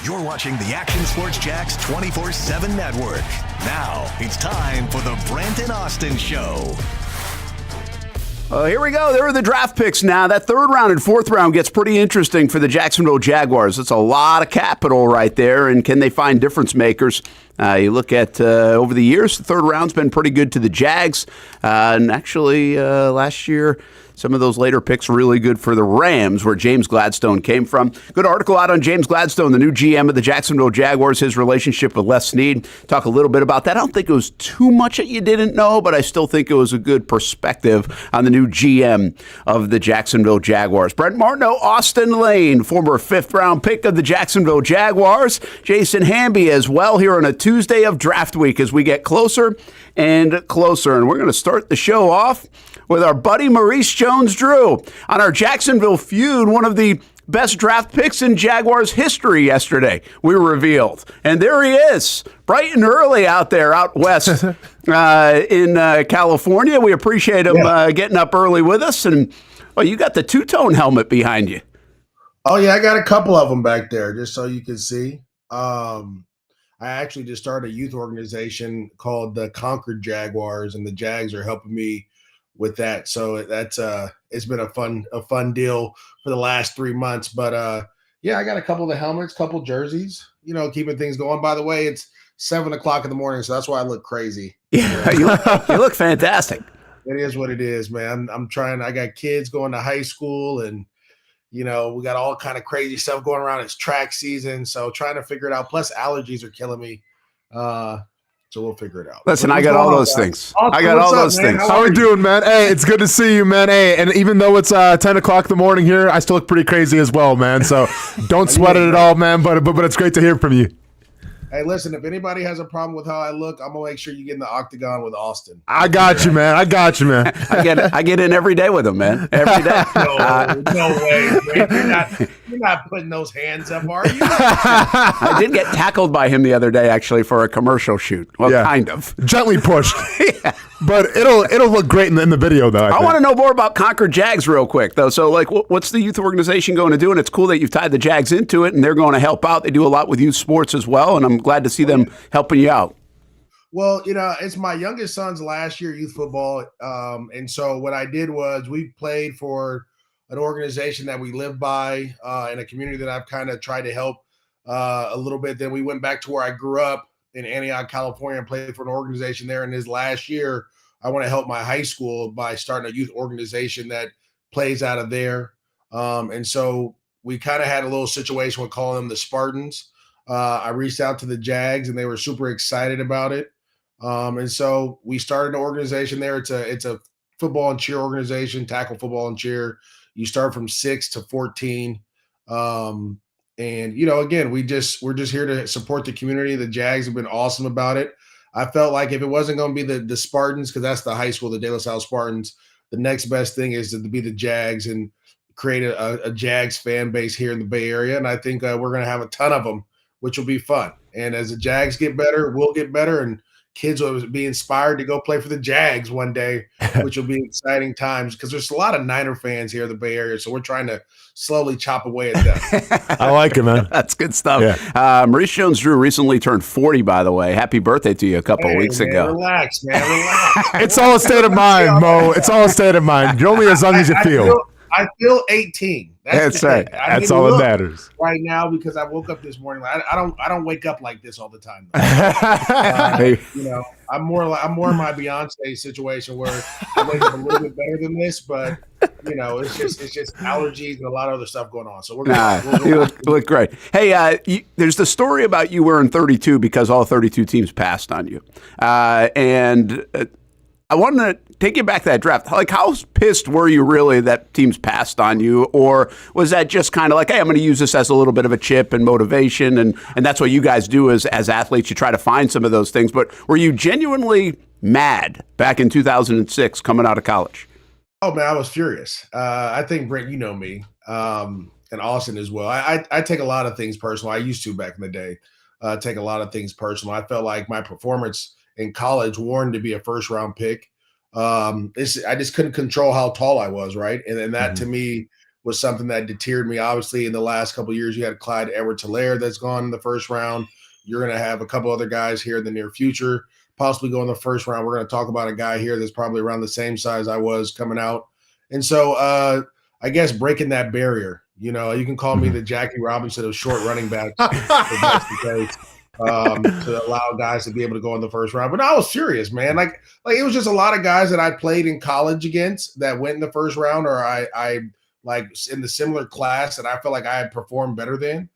You're watching the Action Sports Jax 24/7 network. Now it's time for the Brent Austen Show. Here we go. There are the draft picks now. That third round and fourth round gets pretty interesting for the Jacksonville Jaguars. It's a lot of capital right there, and can they find difference makers? You look at over the years, the third round's been pretty good to the Jags, and actually last year, some of those later picks really good for the Rams, where James Gladstone came from. Good article out on James Gladstone, the new GM of the Jacksonville Jaguars, his relationship with Les Snead. Talk a little bit about that. I don't think it was too much that you didn't know, but I still think it was a good perspective on the new GM of the Jacksonville Jaguars. Brent Martineau Austen Lane, former fifth-round pick of the Jacksonville Jaguars. Jason Hamby as well here on a Tuesday of draft week as we get closer and closer. And we're going to start the show off with our buddy Maurice Jones-Drew on our Jacksonville feud, one of the best draft picks in Jaguars history yesterday, we revealed. And there he is, bright and early out there, out west in California. We appreciate him getting up early with us. And, well, you got the two-tone helmet behind you. Oh, yeah, I got a couple of them back there, just so you can see. I actually just started a youth organization called the Concord Jaguars, and the Jags are helping me with that. So that's it's been a fun deal for the last 3 months. But yeah, I got a couple of the helmets, couple jerseys, keeping things going. By the way, it's 7:00 in the morning, so that's why I look crazy. Yeah, you look fantastic. It is what it is, man. I'm trying. I got kids going to high school, and we got all kind of crazy stuff going around. It's track season, so trying to figure it out. Plus, allergies are killing me. So we'll figure it out. Listen, I got all those things. I got all those things. How are we doing, man? Hey, it's good to see you, man. Hey, and even though it's 10:00 in the morning here, I still look pretty crazy as well, man. So don't sweat it at all, man. But it's great to hear from you. Hey, listen, if anybody has a problem with how I look, I'm going to make sure you get in the octagon with Austin. I got you, man. I get in every day with him, man. Every day. No way, man. You're not putting those hands up, are you? I did get tackled by him the other day, actually, for a commercial shoot. Well, kind of. Gently pushed. Yeah. But it'll look great in the video, though. I want to know more about Concord Jags real quick, though. So, what's the youth organization going to do? And it's cool that you've tied the Jags into it, and they're going to help out. They do a lot with youth sports as well, and I'm glad to see them helping you out. Well, it's my youngest son's last year youth football, and so what I did was we played for an organization that we live by in a community that I've kind of tried to help a little bit. Then we went back to where I grew up in Antioch, California, and played for an organization there. And his last year, I want to help my high school by starting a youth organization that plays out of there. And so we kind of had a little situation with calling them the Spartans. I reached out to the Jags, and they were super excited about it. And so we started an organization there. It's a football and cheer organization, tackle football and cheer. You start from 6 to 14. And, again, we're just here to support the community. The Jags have been awesome about it. I felt like if it wasn't going to be the Spartans, because that's the high school, the De La Salle Spartans, the next best thing is to be the Jags and create a Jags fan base here in the Bay Area. And I think we're going to have a ton of them, which will be fun. And as the Jags get better, we'll get better. And kids will be inspired to go play for the Jags one day, which will be exciting times because there's a lot of Niner fans here in the Bay Area. So we're trying to slowly chop away at them. I like it, man. That's good stuff. Yeah. Maurice Jones-Drew recently turned 40, by the way. Happy birthday to you a couple weeks ago. Relax, man. Relax. It's all a state of mind, Mo. It's all a state of mind. You're only as young as you feel. I feel 18. That's right. That's all that matters right now because I woke up this morning. I don't wake up like this all the time. I'm more in my Beyonce situation where I wake up a little bit better than this, but it's just allergies and a lot of other stuff going on. So we're you look great. Hey, there's the story about you wearing 32 because all 32 teams passed on you, and I wanted to take you back to that draft. Like, how pissed were you really that teams passed on you? Or was that just kind of like, hey, I'm going to use this as a little bit of a chip and motivation, and that's what you guys do as athletes. You try to find some of those things. But were you genuinely mad back in 2006 coming out of college? Oh, man, I was furious. I think, Brent, you know me, and Austin as well. I take a lot of things personal. I used to back in the day take a lot of things personal. I felt like my performance in college warranted to be a first-round pick. I just couldn't control how tall I was, right? And that to me was something that deterred me. Obviously, in the last couple of years, you had Clyde Edwards-Helaire that's gone in the first round. You're going to have a couple other guys here in the near future, possibly go in the first round. We're going to talk about a guy here that's probably around the same size I was coming out. And so I guess breaking that barrier, you can call me the Jackie Robinson of short running backs to allow guys to be able to go in the first round. But I was serious, man. Like it was just a lot of guys that I played in college against that went in the first round, or I like in the similar class that I felt like I had performed better than.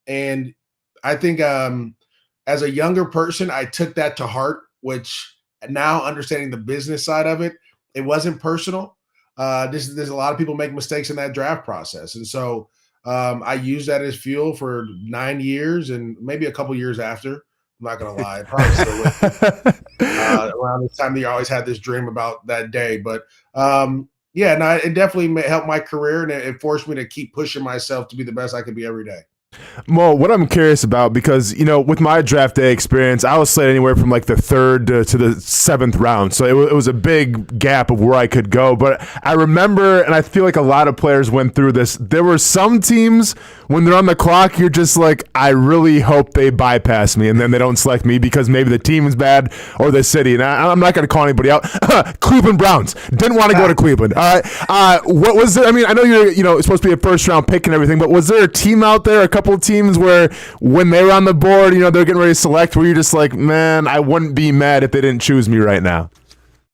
And I think as a younger person, I took that to heart, which now understanding the business side of it, it wasn't personal. There's a lot of people make mistakes in that draft process. And so I used that as fuel for 9 years and maybe a couple years after. I'm not going to lie. Probably still with around this time, you always had this dream about that day. But it definitely helped my career, and it forced me to keep pushing myself to be the best I could be every day. Mo, what I'm curious about, because, with my draft day experience, I was slated anywhere from like the 3rd to the 7th round. So it was a big gap of where I could go. But I remember, and I feel like a lot of players went through this, there were some teams when they're on the clock, you're just like, I really hope they bypass me and then they don't select me because maybe the team is bad or the city. And I'm not going to call anybody out. Cleveland Browns. Didn't want to go to Cleveland. All right. What was there? I mean, I know you're supposed to be a first round pick and everything, but was there a team out there, a couple of teams where when they were on the board, they're getting ready to select, where you're just like, man, I wouldn't be mad if they didn't choose me right now?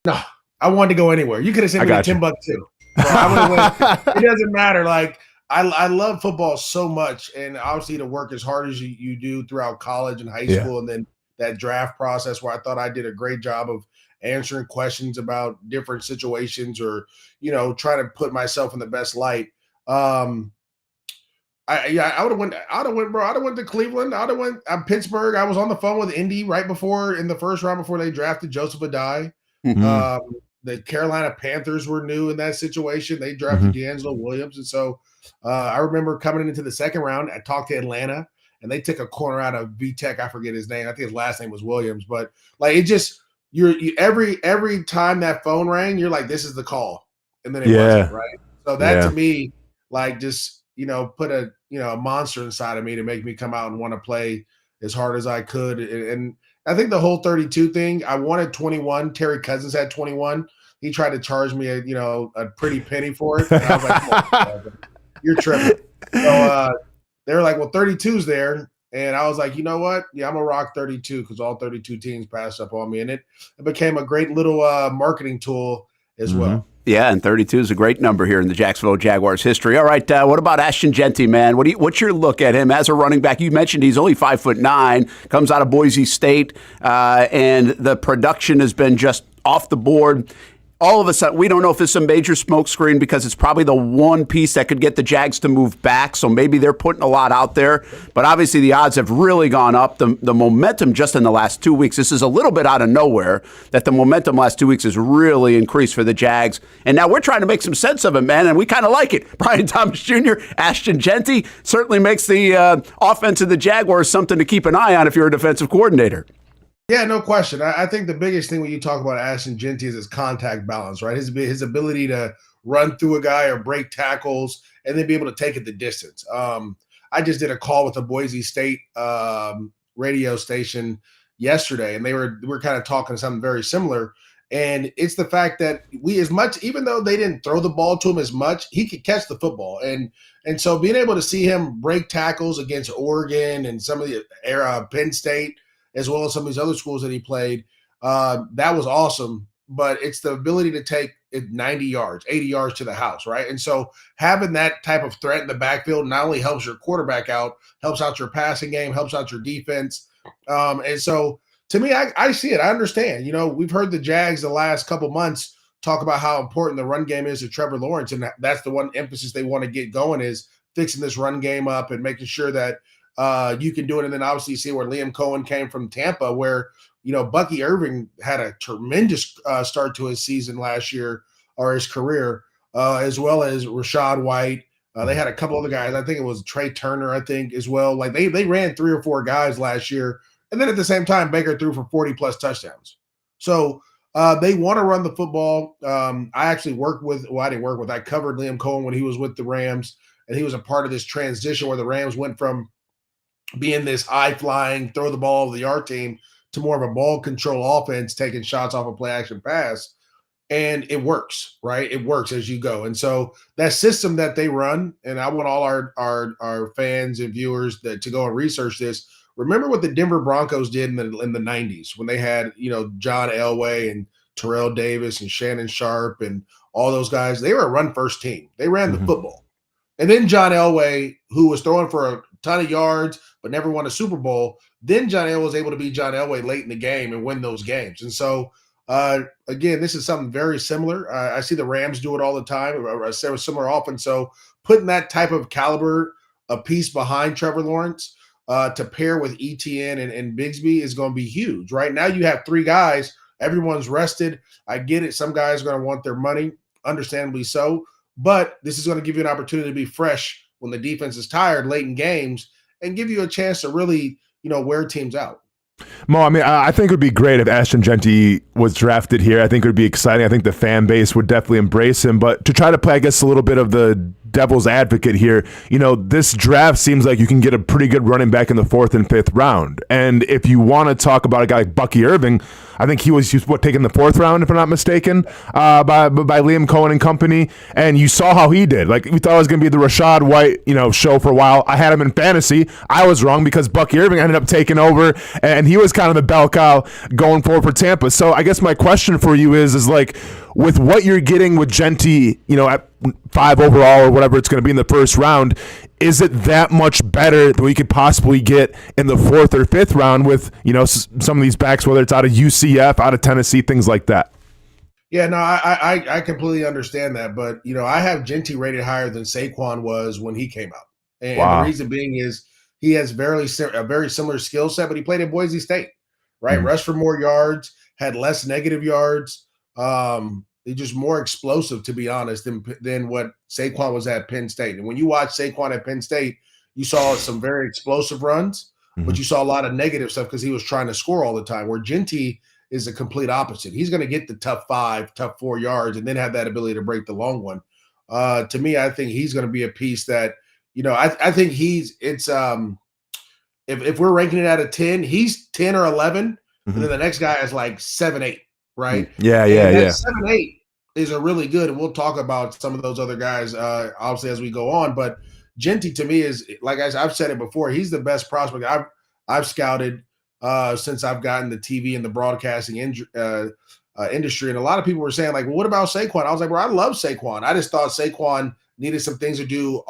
No, I wanted to go anywhere. You could have sent me to Timbuktu. It doesn't matter. Like, I love football so much, and obviously to work as hard as you do throughout college and high school, and then that draft process where I thought I did a great job of answering questions about different situations or, trying to put myself in the best light. I would have went, bro. I'd have went to Cleveland. I'd have went Pittsburgh. I was on the phone with Indy right before, in the first round, before they drafted Joseph Adai. Mm-hmm. The Carolina Panthers were new in that situation. They drafted D'Angelo Williams. And so I remember coming into the second round, I talked to Atlanta, and they took a corner out of VTech. I forget his name. I think his last name was Williams. But like, it just, every time that phone rang, you're like, this is the call. And then it wasn't, right? So that to me, like, just, put a monster inside of me to make me come out and want to play as hard as I could. And I think the whole 32 thing, I wanted 21. Terry Cousins had 21. He tried to charge me a pretty penny for it. And I was like, come on, you're tripping. So they were like, well, 32's there. And I was like, you know what? Yeah, I'm going to rock 32 because all 32 teams passed up on me. And it became a great little marketing tool as well. Yeah, and 32 is a great number here in the Jacksonville Jaguars history. All right, what about Ashton Jeanty, man? What's your look at him as a running back? You mentioned he's only 5'9", comes out of Boise State, and the production has been just off the board. All of a sudden, we don't know if it's a major smokescreen because it's probably the one piece that could get the Jags to move back. So maybe they're putting a lot out there. But obviously, the odds have really gone up. The momentum just in the last 2 weeks, this is a little bit out of nowhere that the momentum last 2 weeks has really increased for the Jags. And now we're trying to make some sense of it, man, and we kind of like it. Brian Thomas Jr., Ashton Jeanty certainly makes the offense of the Jaguars something to keep an eye on if you're a defensive coordinator. Yeah, no question. I think the biggest thing when you talk about Ashton Jeanty is his contact balance, right? His ability to run through a guy or break tackles and then be able to take it the distance. I just did a call with the Boise State radio station yesterday, and we're kind of talking something very similar. And it's the fact that even though they didn't throw the ball to him as much, he could catch the football. And so being able to see him break tackles against Oregon and some of the Penn State, as well as some of these other schools that he played, that was awesome. But it's the ability to take it 90 yards, 80 yards to the house, right? And so having that type of threat in the backfield not only helps your quarterback out, helps out your passing game, helps out your defense. And so to me, I see it. I understand. We've heard the Jags the last couple months talk about how important the run game is to Trevor Lawrence, and that's the one emphasis they want to get going is fixing this run game up and making sure that you can do it. And then obviously you see where Liam Coen came from Tampa, where, Bucky Irving had a tremendous start to his season last year or his career, as well as Rashad White. They had a couple other guys. I think it was Trey Turner, as well. Like they ran 3 or 4 guys last year. And then at the same time, Baker threw for 40 plus touchdowns. So They want to run the football. I actually I didn't work with, I covered Liam Coen when he was with the Rams, and he was a part of this transition where the Rams went from being this high flying, throw the ball over the yard team to more of a ball control offense, taking shots off a play action pass. And it works, right? It works as you go. And so that system that they run, and I want all our fans and viewers to go and research this. Remember what the Denver Broncos did in the 90s when they had, John Elway and Terrell Davis and Shannon Sharp and all those guys. They were a run first team. They ran the football. And then John Elway, who was throwing for a ton of yards but never won a Super Bowl, then John Elway was able to be John Elway late in the game and win those games. And so, again, this is something very similar. I see the Rams do it all the time, a similar offense. So putting that type of caliber, a piece behind Trevor Lawrence to pair with ETN and Bigsby is going to be huge. Right now you have three guys. Everyone's rested. I get it. Some guys are going to want their money, understandably so. But this is going to give you an opportunity to be fresh when the defense is tired late in games and give you a chance to really, wear teams out. Mo, I mean, I think it would be great if Ashton Jeanty was drafted here. I think it would be exciting. I think the fan base would definitely embrace him. But to try to play, I guess, a little bit of the devil's advocate here, this draft seems like you can get a pretty good running back in the 4th and 5th round. And if you want to talk about a guy like Bucky Irving, I think he was taken in the 4th round, if I'm not mistaken, by Liam Coen and company. And you saw how he did. Like, we thought it was going to be the Rachaad White, show for a while. I had him in fantasy. I was wrong because Bucky Irving ended up taking over, and he was kind of the bell cow going forward for Tampa. So I guess my question for you is like, with what you're getting with Jeanty, at 5 overall or whatever it's going to be in the 1st round, is it that much better than we could possibly get in the 4th or 5th round with, some of these backs, whether it's out of UCF, out of Tennessee, things like that? Yeah, no, I completely understand that. But, I have Jeanty rated higher than Saquon was when he came out. And the reason being is he has a very similar skill set, but he played at Boise State, right? Rushed for more yards, had less negative yards. He's just more explosive, to be honest, than what Saquon was at Penn State. And when you watch Saquon at Penn State, you saw some very explosive runs, but you saw a lot of negative stuff because he was trying to score all the time, where Jeanty is the complete opposite. He's going to get the tough 5, tough 4 yards and then have that ability to break the long one. To me, I think he's going to be a piece that, I think if we're ranking it out of 10, he's 10 or 11, and then the next guy is like 7, 8, right? Yeah. 7, 8 is a really good, and we'll talk about some of those other guys obviously as we go on. But Jeanty to me is, like I've said it before, he's the best prospect I've scouted since I've gotten the TV and the broadcasting industry. And a lot of people were saying, like, well, what about Saquon? I was like, well, I love Saquon. I just thought Saquon needed some things to do,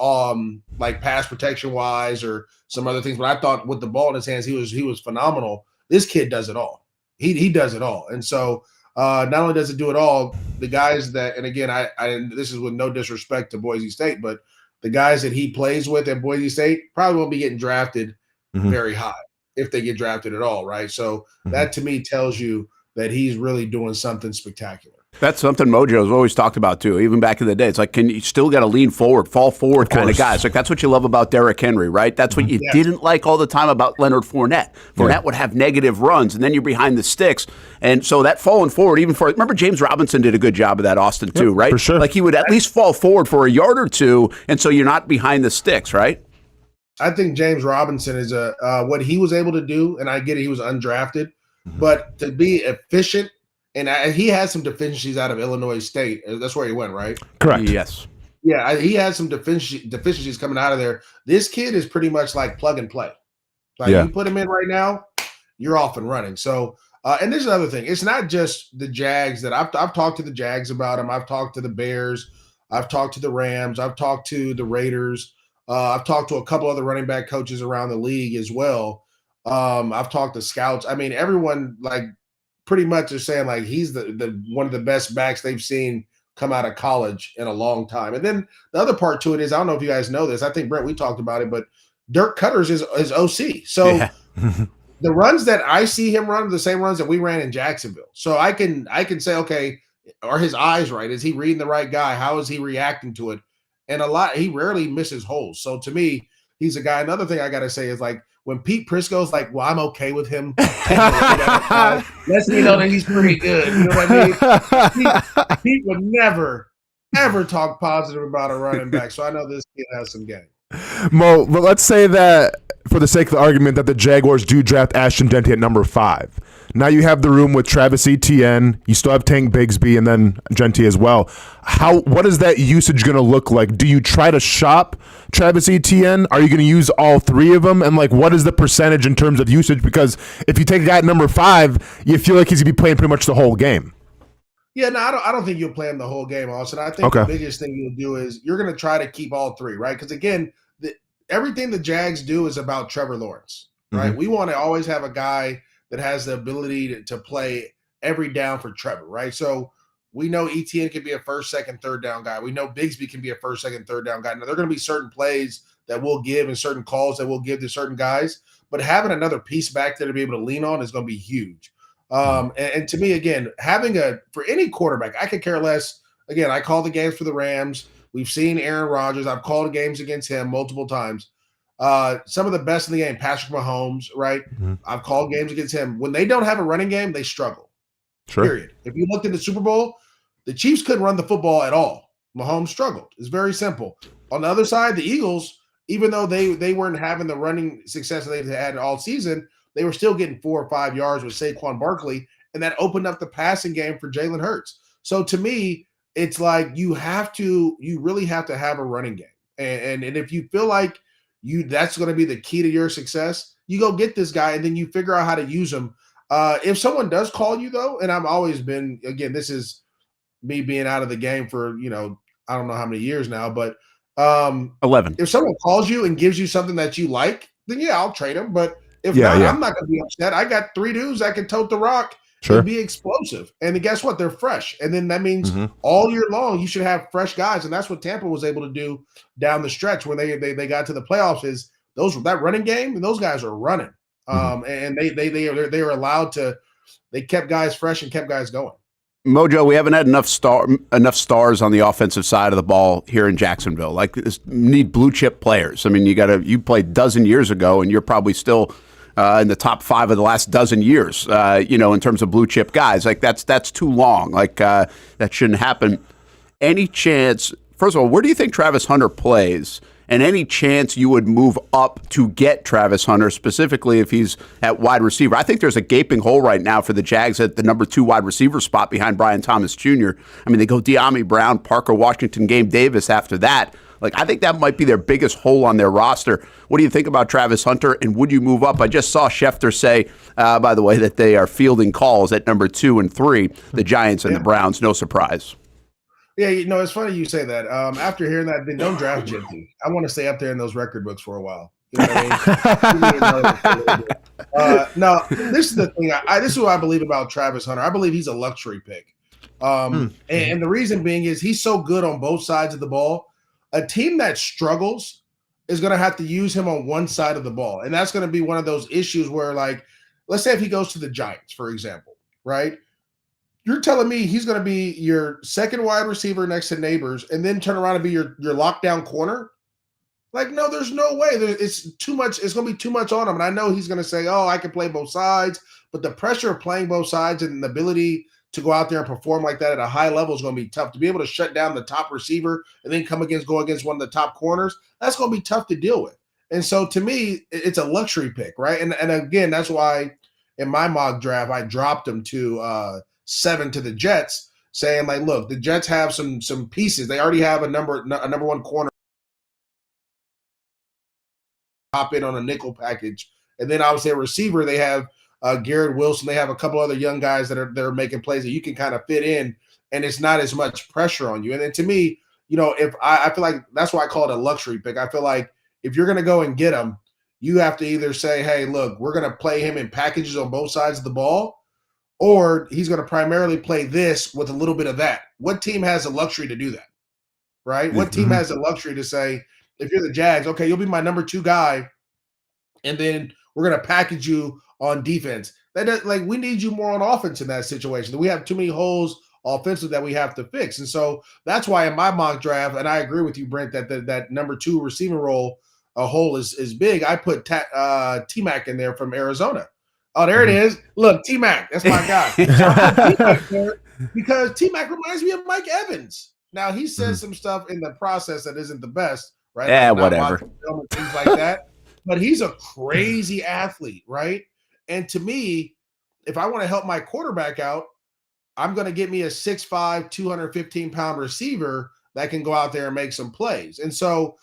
like pass protection wise or some other things. But I thought with the ball in his hands, he was phenomenal. This kid does it all. He does it all. And so not only does it do it all, the guys that, and again, I this is with no disrespect to Boise State, but the guys that he plays with at Boise State probably won't be getting drafted very high if they get drafted at all, right? So that to me tells you that he's really doing something spectacular. That's something Mojo's always talked about too, even back in the day. It's like, can you still got to lean forward, fall forward kind of guys. Like that's what you love about Derrick Henry, right? That's what you didn't like all the time about Leonard Fournette. Fournette would have negative runs, and then you're behind the sticks. And so that falling forward, remember James Robinson did a good job of that, Austin, too, right? For sure. Like he would at least fall forward for a yard or two, and so you're not behind the sticks, right? I think James Robinson is what he was able to do, and I get it, he was undrafted, but to be efficient. And he had some deficiencies out of Illinois State. That's where he went, right? Correct. Yes. Yeah, he had some deficiencies coming out of there. This kid is pretty much like plug and play. Like you put him in right now, you're off and running. So, and there's another thing. It's not just the Jags that I've talked to the Jags about him. I've talked to the Bears. I've talked to the Rams. I've talked to the Raiders. I've talked to a couple other running back coaches around the league as well. I've talked to scouts. I mean, everyone pretty much are saying like he's the one of the best backs they've seen come out of college in a long time. And then the other part to it is, I don't know if you guys know this. I think, Brent, we talked about it, but Dirk Cutter's is OC. So the runs that I see him run are the same runs that we ran in Jacksonville. So I can say, okay, are his eyes right? Is he reading the right guy? How is he reacting to it? And he rarely misses holes. So to me, he's a guy. Another thing I got to say is like when Pete Prisco's like, well, I'm okay with him. Lets me know that he's pretty good. You know what I mean? Pete would never, ever talk positive about a running back. So I know this kid has some game. Mo, but let's say that for the sake of the argument that the Jaguars do draft Ashton Denty at number 5. Now you have the room with Travis Etienne. You still have Tank Bigsby and then Genty as well. What is that usage going to look like? Do you try to shop Travis Etienne? Are you going to use all 3 of them? And like, what is the percentage in terms of usage? Because if you take a guy at number 5, you feel like he's going to be playing pretty much the whole game. Yeah, no, I don't think you'll play him the whole game, Austin. I think the biggest thing you'll do is you're going to try to keep all 3, right? Because again, everything the Jags do is about Trevor Lawrence, right? We want to always have a guy that has the ability to play every down for Trevor, right? So we know Etienne can be a first, second, third down guy. We know Bigsby can be a first, second, third down guy. Now, there are going to be certain plays that we'll give and certain calls that we'll give to certain guys, but having another piece back there to be able to lean on is going to be huge. And to me, again, for any quarterback, I could care less. Again, I call the games for the Rams. We've seen Aaron Rodgers. I've called games against him multiple times. Some of the best in the game, Patrick Mahomes, right? I've called games against him. When they don't have a running game, they struggle. Sure. Period. If you looked in the Super Bowl, the Chiefs couldn't run the football at all. Mahomes struggled. It's very simple. On the other side, the Eagles, even though they weren't having the running success that they had all season, they were still getting 4 or 5 yards with Saquon Barkley, and that opened up the passing game for Jalen Hurts. So to me, it's like you really have to have a running game. And if you feel like that's going to be the key to your success, you go get this guy and then you figure out how to use him. If someone does call you though, and I've always been, again, this is me being out of the game for, I don't know how many years now, but 11. If someone calls you and gives you something that you like, then yeah, I'll trade him. But if not, I'm not going to be upset. I got 3 dudes that can tote the rock and be explosive. And then guess what? They're fresh. And then that means all year long, you should have fresh guys. And that's what Tampa was able to do down the stretch when they got to the playoffs is that running game, and those guys are running. And they were allowed to, they kept guys fresh and kept guys going. Mojo, we haven't had enough stars on the offensive side of the ball here in Jacksonville. Like, need blue chip players. I mean, you played a dozen years ago, and you're probably still in the top 5 of the last dozen years. In terms of blue chip guys, like that's too long. Like that shouldn't happen. Any chance? First of all, where do you think Travis Hunter plays? And any chance you would move up to get Travis Hunter, specifically if he's at wide receiver? I think there's a gaping hole right now for the Jags at the number 2 wide receiver spot behind Brian Thomas Jr. I mean, they go De'Ami Brown, Parker Washington, Gabe Davis after that. Like, I think that might be their biggest hole on their roster. What do you think about Travis Hunter, and would you move up? I just saw Schefter say, by the way, that they are fielding calls at number 2 and 3, the Giants and the Browns. No surprise. Yeah, it's funny you say that. After hearing that, then don't draft Genty. I want to stay up there in those record books for a while. You know what I mean? No, this is the thing. This is what I believe about Travis Hunter. I believe he's a luxury pick. And the reason being is he's so good on both sides of the ball. A team that struggles is going to have to use him on one side of the ball. And that's going to be one of those issues where, like, let's say if he goes to the Giants, for example, right? You're telling me he's going to be your second wide receiver next to Neighbors and then turn around and be your lockdown corner? Like, no, there's no way. It's too much. It's going to be too much on him. And I know he's going to say, oh, I can play both sides. But the pressure of playing both sides and the ability to go out there and perform like that at a high level is going to be tough. To be able to shut down the top receiver and then go against one of the top corners, that's going to be tough to deal with. And so to me, it's a luxury pick, right? And again, that's why in my mock draft, I dropped him to 7 to the Jets, saying like, look, the Jets have some pieces. They already have a number 1 corner hop in on a nickel package. And then obviously a receiver, they have Garrett Wilson. They have a couple other young guys that are making plays that you can kind of fit in, and it's not as much pressure on you. And then to me, if I feel like that's why I call it a luxury pick. I feel like if you're going to go and get him, you have to either say, hey, look, we're going to play him in packages on both sides of the ball, or he's going to primarily play this with a little bit of that. What team has the luxury to do that, right? What team has the luxury to say, if you're the Jags, okay, you'll be my number 2 guy, and then we're going to package you on defense. We need you more on offense in that situation. We have too many holes offensive that we have to fix. And so that's why in my mock draft, and I agree with you, Brent, that that number 2 receiving role, a hole is big, I put T-Mac in there from Arizona. Oh, there it is. Look, T-Mac, that's my guy. I put T-Mac there because T-Mac reminds me of Mike Evans. Now, he says some stuff in the process that isn't the best, right? Yeah, like whatever. Film and things like that. But he's a crazy athlete, right? And to me, if I want to help my quarterback out, I'm going to get me a 6'5", 215-pound receiver that can go out there and make some plays. And so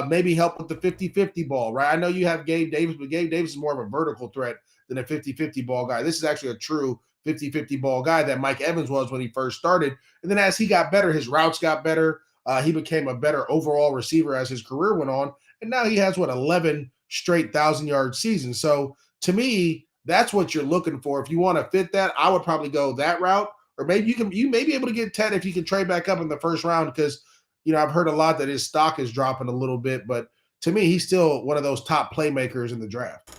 maybe help with the 50-50 ball, right? I know you have Gabe Davis, but Gabe Davis is more of a vertical threat than a 50-50 ball guy. This is actually a true 50-50 ball guy that Mike Evans was when he first started. And then as he got better, his routes got better. He became a better overall receiver as his career went on. And now he has, 11 straight 1,000-yard seasons. So to me, that's what you're looking for. If you want to fit that, I would probably go that route. Or maybe you may be able to get Ted if you can trade back up in the first round because, I've heard a lot that his stock is dropping a little bit. But to me, he's still one of those top playmakers in the draft.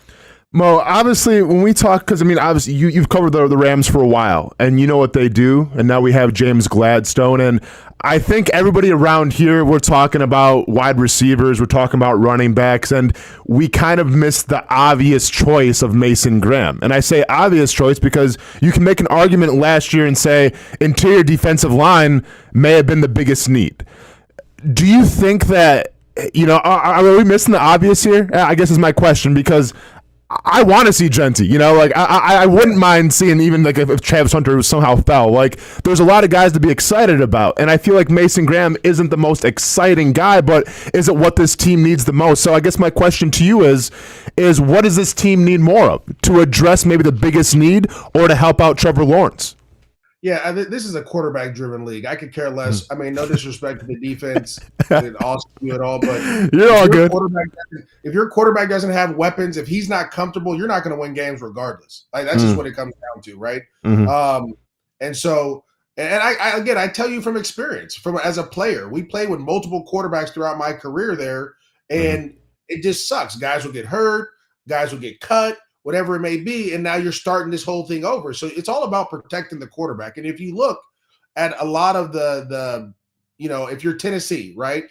Mo, obviously, when we talk, because obviously you've covered the Rams for a while, and you know what they do, and now we have James Gladstone, and I think everybody around here, we're talking about wide receivers, we're talking about running backs, and we kind of missed the obvious choice of Mason Graham. And I say obvious choice because you can make an argument last year and say interior defensive line may have been the biggest need. Do you think that, are we missing the obvious here? I guess is my question, because I want to see Genty, I wouldn't mind seeing even like if Travis Hunter somehow fell. Like there's a lot of guys to be excited about, and I feel like Mason Graham isn't the most exciting guy, but is it what this team needs the most? So I guess my question to you is what does this team need more of to address maybe the biggest need or to help out Trevor Lawrence? Yeah, this is a quarterback-driven league. I could care less. I mean, no disrespect to the defense, Austin at all, but you're all good. If your quarterback doesn't have weapons, if he's not comfortable, you're not going to win games regardless. Like that's just what it comes down to, right? And so, and I tell you from experience, as a player, we played with multiple quarterbacks throughout my career there, and it just sucks. Guys will get hurt, guys will get cut, whatever it may be, and now you're starting this whole thing over. So it's all about protecting the quarterback. And if you look at a lot of the if you're Tennessee, right,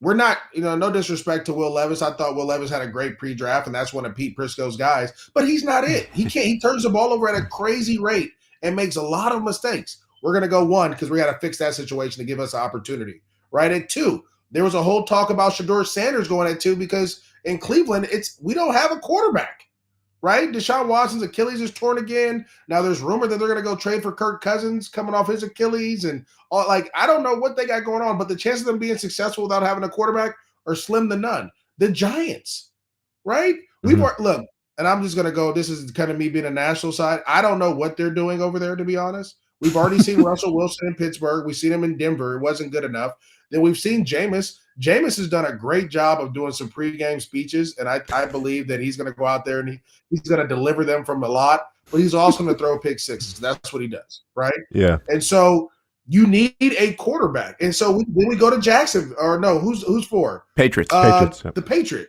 we're not, no disrespect to Will Levis. I thought Will Levis had a great pre-draft, and that's one of Pete Prisco's guys, but he's not it. He turns the ball over at a crazy rate and makes a lot of mistakes. We're going to go 1 because we got to fix that situation to give us an opportunity, right? At 2, there was a whole talk about Shedeur Sanders going at 2 because in Cleveland, we don't have a quarterback. Right? Deshaun Watson's Achilles is torn again. Now there's rumor that they're going to go trade for Kirk Cousins coming off his Achilles. And all, I don't know what they got going on, but the chances of them being successful without having a quarterback are slim to none. The Giants, right? Look, and I'm just going to go, this is kind of me being a national side. I don't know what they're doing over there, to be honest. We've already seen Russell Wilson in Pittsburgh. We've seen him in Denver. It wasn't good enough. Then we've seen Jameis. Jameis has done a great job of doing some pregame speeches, and I believe that he's going to go out there and he's going to deliver them from a lot, but he's also going to throw pick sixes. That's what he does, right? Yeah. And so you need a quarterback. And so then we go to Jackson, or no, who's for? Patriots. The Patriot.